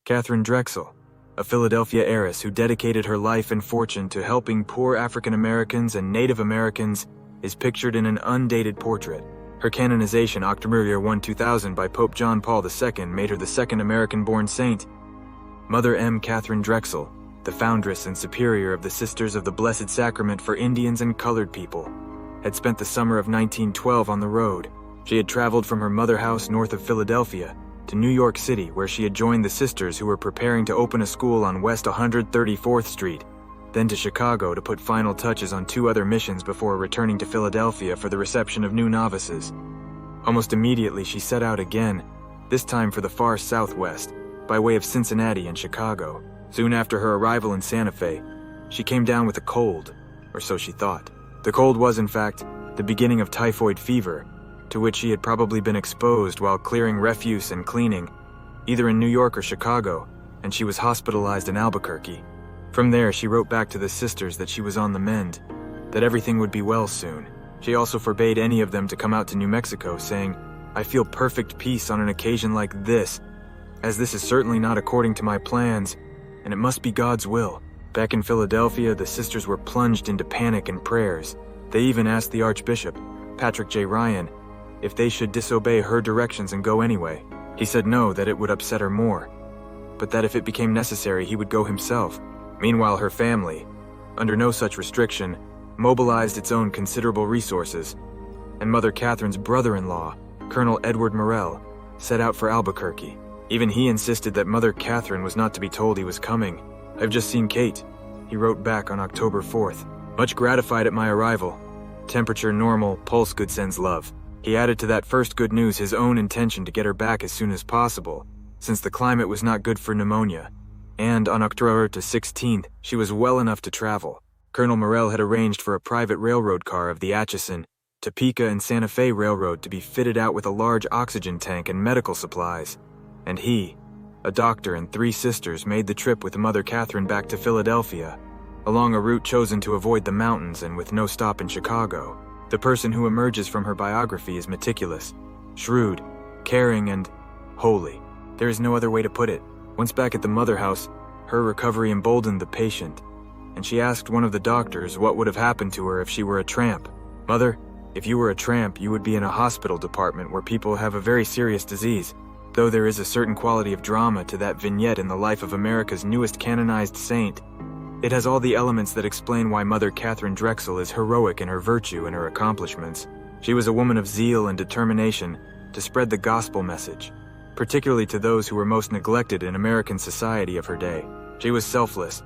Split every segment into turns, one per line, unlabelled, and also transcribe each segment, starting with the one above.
Katharine Drexel, a Philadelphia heiress who dedicated her life and fortune to helping poor African Americans and Native Americans, is pictured in an undated portrait. Her canonization October 1, 2000 by Pope John Paul II made her the second American-born saint. Mother M. Katharine Drexel, the foundress and superior of the Sisters of the Blessed Sacrament for Indians and colored people, had spent the summer of 1912 on the road. She had traveled from her mother house north of Philadelphia to New York City, where she had joined the sisters who were preparing to open a school on West 134th Street, then to Chicago to put final touches on 2 other missions before returning to Philadelphia for the reception of new novices. Almost immediately she set out again, this time for the far southwest, by way of Cincinnati and Chicago. Soon after her arrival in Santa Fe, she came down with a cold, or so she thought. The cold was, in fact, the beginning of typhoid fever, to which she had probably been exposed while clearing refuse and cleaning, either in New York or Chicago, and she was hospitalized in Albuquerque. From there, she wrote back to the sisters that she was on the mend, that everything would be well soon. She also forbade any of them to come out to New Mexico, saying, "I feel perfect peace on an occasion like this, as this is certainly not according to my plans, and it must be God's will." Back in Philadelphia, the sisters were plunged into panic and prayers. They even asked the Archbishop, Patrick J. Ryan, if they should disobey her directions and go anyway. He said no, that it would upset her more, but that if it became necessary, he would go himself. Meanwhile, her family, under no such restriction, mobilized its own considerable resources, and Mother Catherine's brother-in-law, Colonel Edward Morrell, set out for Albuquerque. Even he insisted that Mother Catherine was not to be told he was coming. "I've just seen Kate," he wrote back on October 4th. "Much gratified at my arrival. Temperature normal, pulse good, sends love." He added to that first good news his own intention to get her back as soon as possible, since the climate was not good for pneumonia. And on October 16th, she was well enough to travel. Colonel Morrell had arranged for a private railroad car of the Atchison, Topeka, and Santa Fe Railroad to be fitted out with a large oxygen tank and medical supplies, and he, a doctor, and 3 sisters made the trip with Mother Catherine back to Philadelphia, along a route chosen to avoid the mountains and with no stop in Chicago. The person who emerges from her biography is meticulous, shrewd, caring, and holy. There is no other way to put it. Once back at the mother house, her recovery emboldened the patient, and she asked one of the doctors what would have happened to her if she were a tramp. "Mother, if you were a tramp, you would be in a hospital department where people have a very serious disease." Though there is a certain quality of drama to that vignette in the life of America's newest canonized saint, it has all the elements that explain why Mother Katharine Drexel is heroic in her virtue and her accomplishments. She was a woman of zeal and determination to spread the gospel message, particularly to those who were most neglected in American society of her day. She was selfless,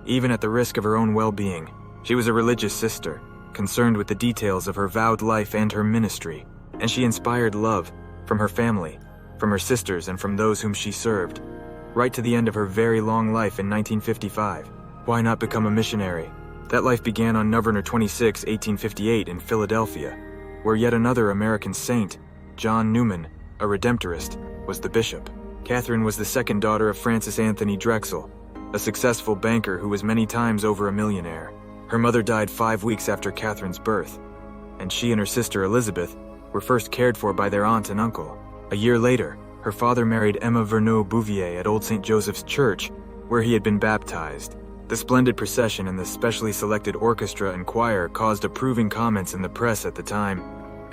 even at the risk of her own well-being. She was a religious sister, concerned with the details of her vowed life and her ministry, and she inspired love from her family, from her sisters, and from those whom she served, right to the end of her very long life in 1955. Why not become a missionary? That life began on November 26, 1858 in Philadelphia, where yet another American saint, John Newman, a Redemptorist, was the bishop. Catherine was the second daughter of Francis Anthony Drexel, a successful banker who was many times over a millionaire. Her mother died 5 weeks after Catherine's birth, and she and her sister Elizabeth were first cared for by their aunt and uncle. A year later, her father married Emma Verneau Bouvier at Old St. Joseph's Church, where he had been baptized. The splendid procession and the specially selected orchestra and choir caused approving comments in the press at the time,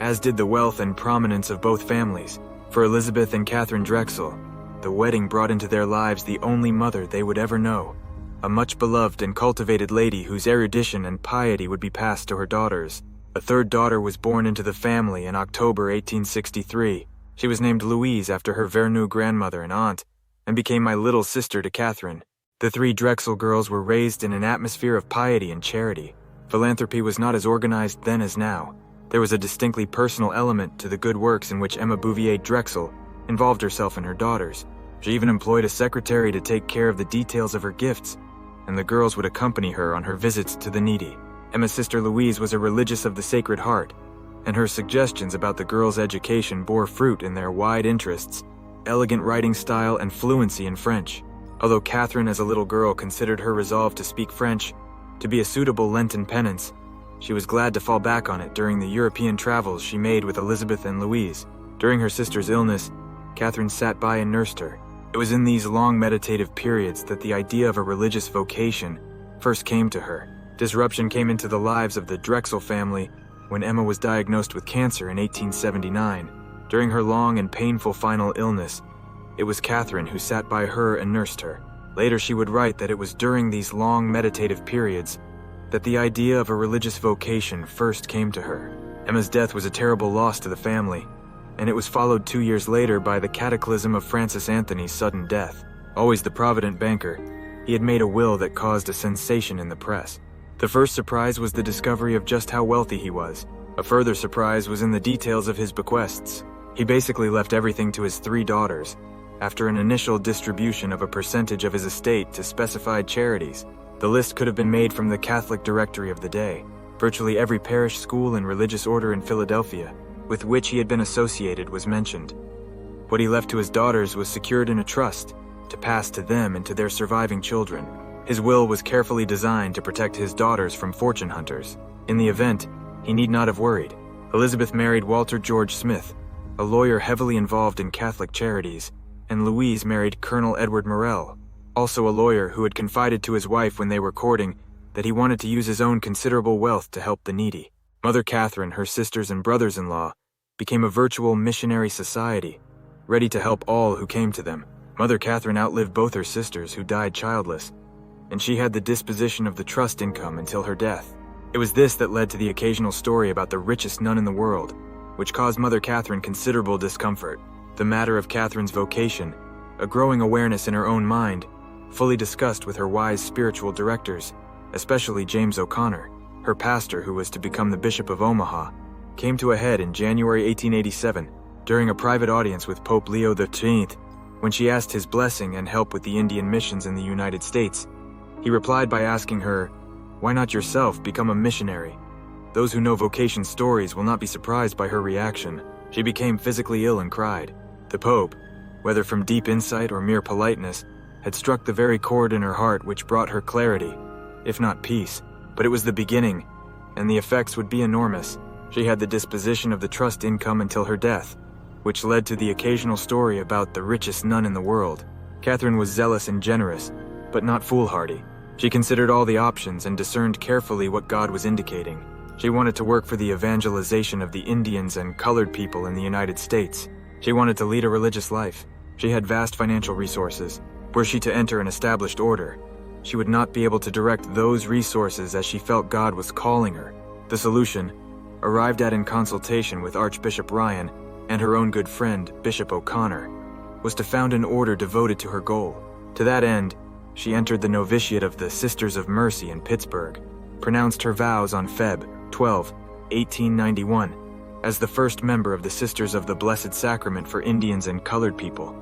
as did the wealth and prominence of both families. For Elizabeth and Katharine Drexel, the wedding brought into their lives the only mother they would ever know, a much beloved and cultivated lady whose erudition and piety would be passed to her daughters. A third daughter was born into the family in October 1863. She was named Louise after her Verneau grandmother and aunt, and became my little sister to Catherine. The 3 Drexel girls were raised in an atmosphere of piety and charity. Philanthropy was not as organized then as now. There was a distinctly personal element to the good works in which Emma Bouvier Drexel involved herself and her daughters. She even employed a secretary to take care of the details of her gifts, and the girls would accompany her on her visits to the needy. Emma's sister Louise was a religious of the Sacred Heart, and her suggestions about the girls' education bore fruit in their wide interests, elegant writing style, and fluency in French. Although Catherine as a little girl considered her resolve to speak French to be a suitable Lenten penance, she was glad to fall back on it during the European travels she made with Elizabeth and Louise. During her sister's illness, Catherine sat by and nursed her, It was in these long meditative periods that the idea of a religious vocation first came to her. Disruption came into the lives of the Drexel family when Emma was diagnosed with cancer in 1879. During her long and painful final illness, it was Katharine who sat by her and nursed her. Later she would write that it was during these long meditative periods that the idea of a religious vocation first came to her. Emma's death was a terrible loss to the family, and it was followed 2 years later by the cataclysm of Francis Anthony's sudden death. Always the provident banker, he had made a will that caused a sensation in the press. The first surprise was the discovery of just how wealthy he was. A further surprise was in the details of his bequests. He basically left everything to his 3 daughters, after an initial distribution of a percentage of his estate to specified charities. The list could have been made from the Catholic directory of the day. Virtually every parish, school, and religious order in Philadelphia with which he had been associated was mentioned. What he left to his daughters was secured in a trust to pass to them and to their surviving children. His will was carefully designed to protect his daughters from fortune hunters. In the event, he need not have worried. Elizabeth married Walter George Smith, a lawyer heavily involved in Catholic charities, and Louise married Colonel Edward Morrell, also a lawyer who had confided to his wife when they were courting that he wanted to use his own considerable wealth to help the needy. Mother Catherine, her sisters and brothers-in-law, became a virtual missionary society, ready to help all who came to them. Mother Catherine outlived both her sisters, who died childless, and she had the disposition of the trust income until her death. It was this that led to the occasional story about the richest nun in the world, which caused Mother Catherine considerable discomfort. The matter of Catherine's vocation, a growing awareness in her own mind, fully discussed with her wise spiritual directors, especially James O'Connor, her pastor who was to become the Bishop of Omaha, came to a head in January 1887 during a private audience with Pope Leo XIII. When she asked his blessing and help with the Indian missions in the United States, he replied by asking her, "Why not yourself become a missionary?" Those who know vocation stories will not be surprised by her reaction. She became physically ill and cried. The Pope, whether from deep insight or mere politeness, had struck the very chord in her heart which brought her clarity, if not peace. But it was the beginning, and the effects would be enormous. She had the disposition of the trust income until her death, which led to the occasional story about the richest nun in the world. Catherine was zealous and generous, but not foolhardy. She considered all the options and discerned carefully what God was indicating. She wanted to work for the evangelization of the Indians and colored people in the United States. She wanted to lead a religious life. She had vast financial resources. Were she to enter an established order, she would not be able to direct those resources as she felt God was calling her. The solution, arrived at in consultation with Archbishop Ryan and her own good friend, Bishop O'Connor, was to found an order devoted to her goal. To that end, she entered the novitiate of the Sisters of Mercy in Pittsburgh, pronounced her vows on Feb. 12, 1891, as the first member of the Sisters of the Blessed Sacrament for Indians and colored people.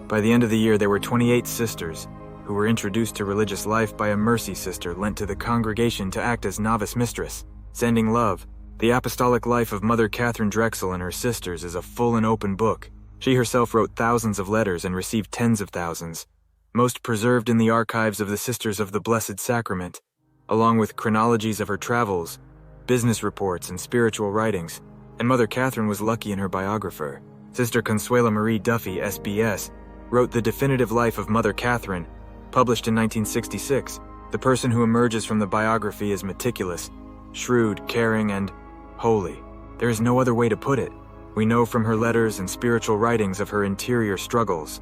By the end of the year, there were 28 sisters who were introduced to religious life by a mercy sister lent to the congregation to act as novice mistress. Sending Love, the apostolic life of Mother Katharine Drexel and her sisters, is a full and open book. She herself wrote thousands of letters and received tens of thousands, most preserved in the archives of the Sisters of the Blessed Sacrament, along with chronologies of her travels, business reports, and spiritual writings. And Mother Catherine was lucky in her biographer. Sister Consuela Marie Duffy, SBS, wrote The Definitive Life of Mother Catherine, published in 1966. The person who emerges from the biography is meticulous, shrewd, caring, and holy. There is no other way to put it. We know from her letters and spiritual writings of her interior struggles,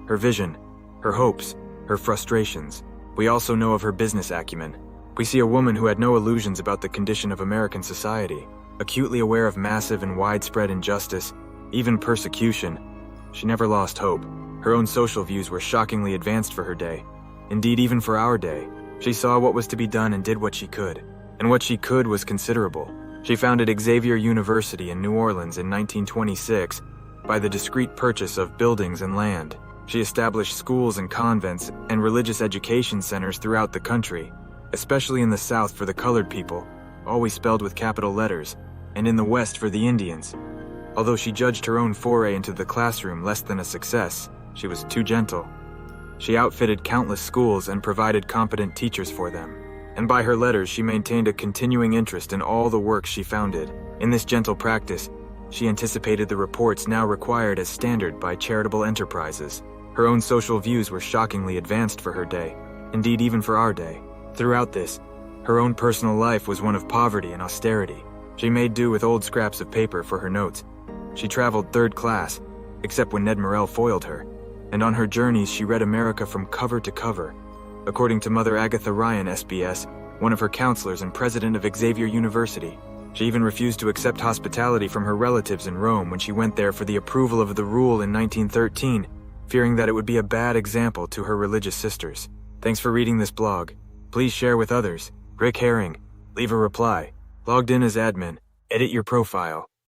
her vision, her hopes, her frustrations. We also know of her business acumen. We see a woman who had no illusions about the condition of American society, acutely aware of massive and widespread injustice, even persecution. She never lost hope. Her own social views were shockingly advanced for her day. Indeed, even for our day. She saw what was to be done and did what she could. And what she could was considerable. She founded Xavier University in New Orleans in 1926 by the discreet purchase of buildings and land. She established schools and convents and religious education centers throughout the country, especially in the South for the colored people, always spelled with capital letters, and in the West for the Indians. Although she judged her own foray into the classroom less than a success, she was too gentle. She outfitted countless schools and provided competent teachers for them. And by her letters, she maintained a continuing interest in all the works she founded. In this gentle practice, she anticipated the reports now required as standard by charitable enterprises. Her own social views were shockingly advanced for her day, indeed even for our day. Throughout this, her own personal life was one of poverty and austerity. She made do with old scraps of paper for her notes. She traveled third class, except when Ned Morrell foiled her, and on her journeys she read America from cover to cover. According to Mother Agatha Ryan, SBS, one of her counselors and president of Xavier University, she even refused to accept hospitality from her relatives in Rome when she went there for the approval of the rule in 1913, fearing that it would be a bad example to her religious sisters. Thanks for reading this blog. Please share with others. Rick Herring. Leave a reply. Logged in as admin. Edit your profile.